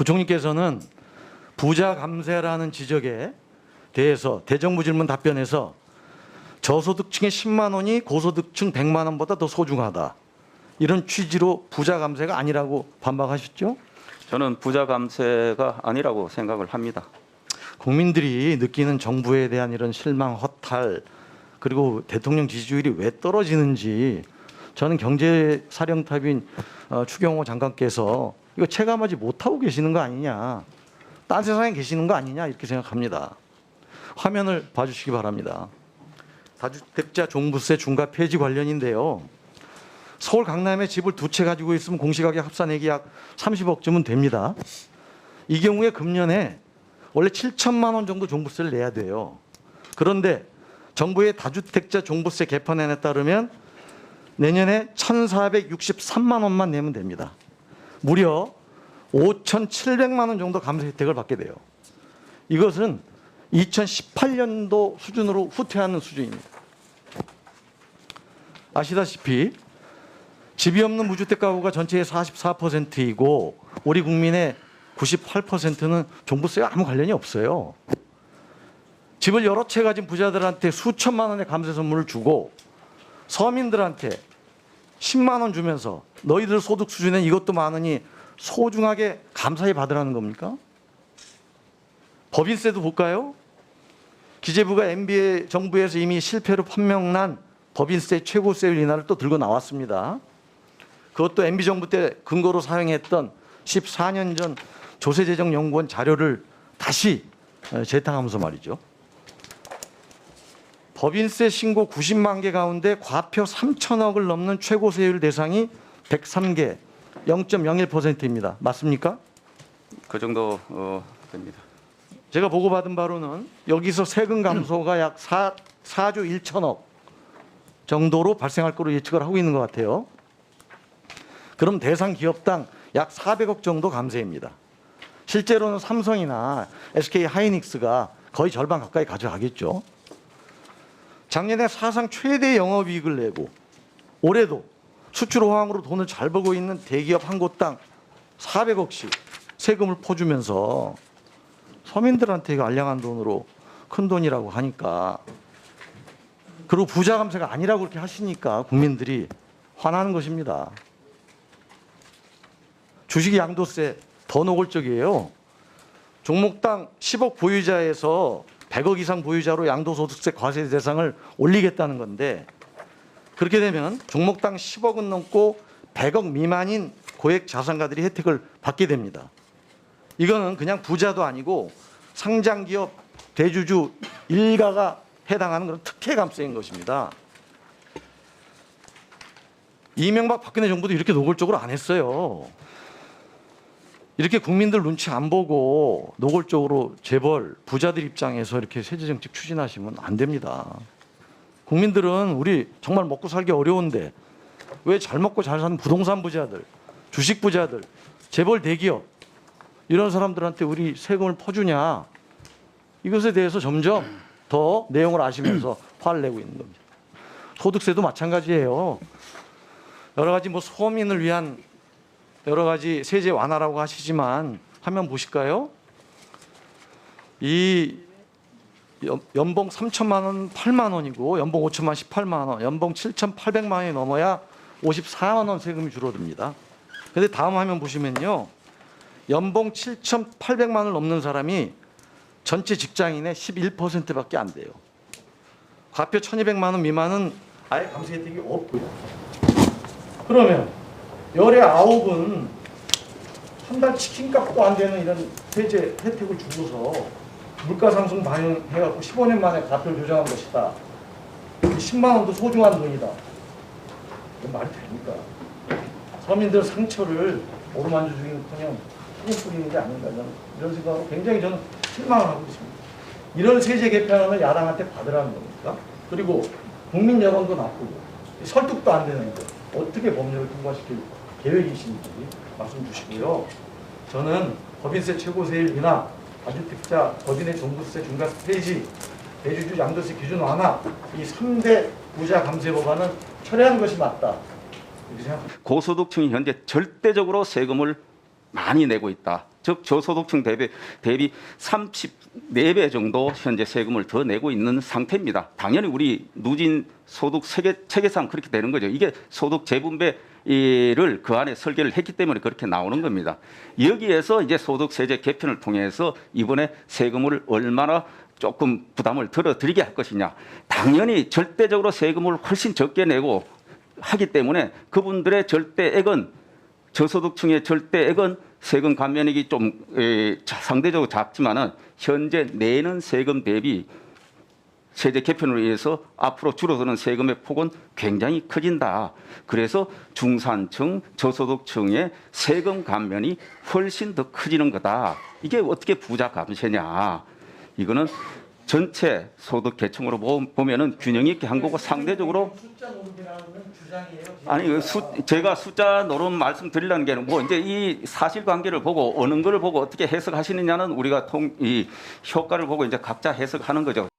부총리께서는 부자 감세라는 지적에 대해서 대정부 질문 답변에서 저소득층의 10만 원이 고소득층 100만 원보다 더 소중하다. 이런 취지로 부자 감세가 아니라고 반박하셨죠? 저는 부자 감세가 아니라고 생각을 합니다. 국민들이 느끼는 정부에 대한 이런 실망, 허탈, 그리고 대통령 지지율이 왜 떨어지는지 저는 경제사령탑인 추경호 장관께서 이거 체감하지 못하고 계시는 거 아니냐, 딴 세상에 계시는 거 아니냐 이렇게 생각합니다. 화면을 봐주시기 바랍니다. 다주택자 종부세 중과 폐지 관련인데요. 서울 강남에 집을 두 채 가지고 있으면 공시가격 합산액이 약 30억쯤은 됩니다. 이 경우에 금년에 원래 7천만 원 정도 종부세를 내야 돼요. 그런데 정부의 다주택자 종부세 개편안에 따르면 내년에 1,463만 원만 내면 됩니다. 무려 5,700만 원 정도 감세 혜택을 받게 돼요. 이것은 2018년도 수준으로 후퇴하는 수준입니다. 아시다시피 집이 없는 무주택 가구가 전체의 44%이고 우리 국민의 98%는 종부세와 아무 관련이 없어요. 집을 여러 채 가진 부자들한테 수천만 원의 감세 선물을 주고 서민들한테 10만 원 주면서 너희들 소득 수준엔 이것도 많으니 소중하게 감사히 받으라는 겁니까? 법인세도 볼까요? 기재부가 MB의 정부에서 이미 실패로 판명난 법인세 최고세율 인하를 또 들고 나왔습니다. 그것도 MB 정부 때 근거로 사용했던 14년 전 조세재정연구원 자료를 다시 재탕하면서 말이죠. 법인세 신고 90만 개 가운데 과표 3천억을 넘는 최고세율 대상이 103개, 0.01%입니다. 맞습니까? 그 정도 됩니다. 제가 보고받은 바로는 여기서 세금 감소가 약 4조 1천억 정도로 발생할 거로 예측을 하고 있는 것 같아요. 그럼 대상 기업당 약 400억 정도 감세입니다. 실제로는 삼성이나 SK 하이닉스가 거의 절반 가까이 가져가겠죠. 작년에 사상 최대 영업이익을 내고 올해도 수출 호황으로 돈을 잘 벌고 있는 대기업 한 곳당 400억씩 세금을 퍼주면서 서민들한테 이거 알량한 돈으로 큰 돈이라고 하니까, 그리고 부자 감세가 아니라고 그렇게 하시니까 국민들이 화나는 것입니다. 주식 양도세 더 노골적이에요. 종목당 10억 보유자에서 100억 이상 보유자로 양도소득세 과세 대상을 올리겠다는 건데, 그렇게 되면 종목당 10억은 넘고 100억 미만인 고액 자산가들이 혜택을 받게 됩니다. 이거는 그냥 부자도 아니고 상장기업 대주주 일가가 해당하는 그런 특혜 감세인 것입니다. 이명박 박근혜 정부도 이렇게 노골적으로 안 했어요. 이렇게 국민들 눈치 안 보고 노골적으로 재벌 부자들 입장에서 이렇게 세제 정책 추진하시면 안 됩니다. 국민들은 우리 정말 먹고 살기 어려운데 왜 잘 먹고 잘 사는 부동산 부자들, 주식 부자들, 재벌 대기업 이런 사람들한테 우리 세금을 퍼주냐, 이것에 대해서 점점 더 내용을 아시면서 화를 내고 있는 겁니다. 소득세도 마찬가지예요. 여러 가지 뭐 서민을 위한 여러 가지 세제 완화라고 하시지만 화면 보실까요? 이 연봉 3천만 원 8만 원이고 연봉 5천만 원 18만 원, 연봉 7,800만 원이 넘어야 54만 원 세금이 줄어듭니다. 그런데 다음 화면 보시면요, 연봉 7,800만 원을 넘는 사람이 전체 직장인의 11%밖에 안 돼요. 과표 1,200만 원 미만은 아예 감세 혜택이 없고요. 그러면 열의 9은 한 달 치킨값도 안 되는 이런 세제 혜택을 주고서 물가 상승 반영해갖고 15년 만에 과표를 조정한 것이다. 10만 원도 소중한 돈이다. 이건 말이 됩니까? 서민들 상처를 오르만져 주기는커녕 뿌리 뿌리는 게 아닌가, 저는 이런 생각으로 굉장히 저는 실망을 하고 있습니다. 이런 세제 개편을 야당한테 받으라는 겁니까? 그리고 국민 여론도 나쁘고 설득도 안 되는데 어떻게 법률을 통과시킬 계획이신지 말씀 주시고요. 저는 법인세 최고세율 인하, 다주택자 법인의 종부세 중과세 폐지, 대주주 양도세 기준 완화, 이 3대 부자 감세 법안은 철회하는 것이 맞다, 이렇게 생각합니다. 고소득층이 현재 절대적으로 세금을 많이 내고 있다. 즉 저소득층 대비 34배 정도 현재 세금을 더 내고 있는 상태입니다. 당연히 우리 누진 소득 체계상 그렇게 되는 거죠. 이게 소득 재분배를 그 안에 설계를 했기 때문에 그렇게 나오는 겁니다. 여기에서 이제 소득세제 개편을 통해서 이번에 세금을 얼마나 조금 부담을 덜어드리게 할 것이냐. 당연히 절대적으로 세금을 훨씬 적게 내고 하기 때문에 그분들의 절대액은 저소득층의 절대액은 세금 감면액이 좀 상대적으로 작지만은 현재 내는 세금 대비 세제 개편으로 인해서 앞으로 줄어드는 세금의 폭은 굉장히 커진다. 그래서 중산층, 저소득층의 세금 감면이 훨씬 더 커지는 거다. 이게 어떻게 부자 감세냐. 이거는 전체 소득 계층으로 보면은 균형 있게 한 거고 상대적으로 아니 제가 숫자 노름 말씀드리려는 게 뭐 이제 이 사실관계를 보고 어느 거를 보고 어떻게 해석하시느냐는 우리가 이 효과를 보고 이제 각자 해석하는 거죠.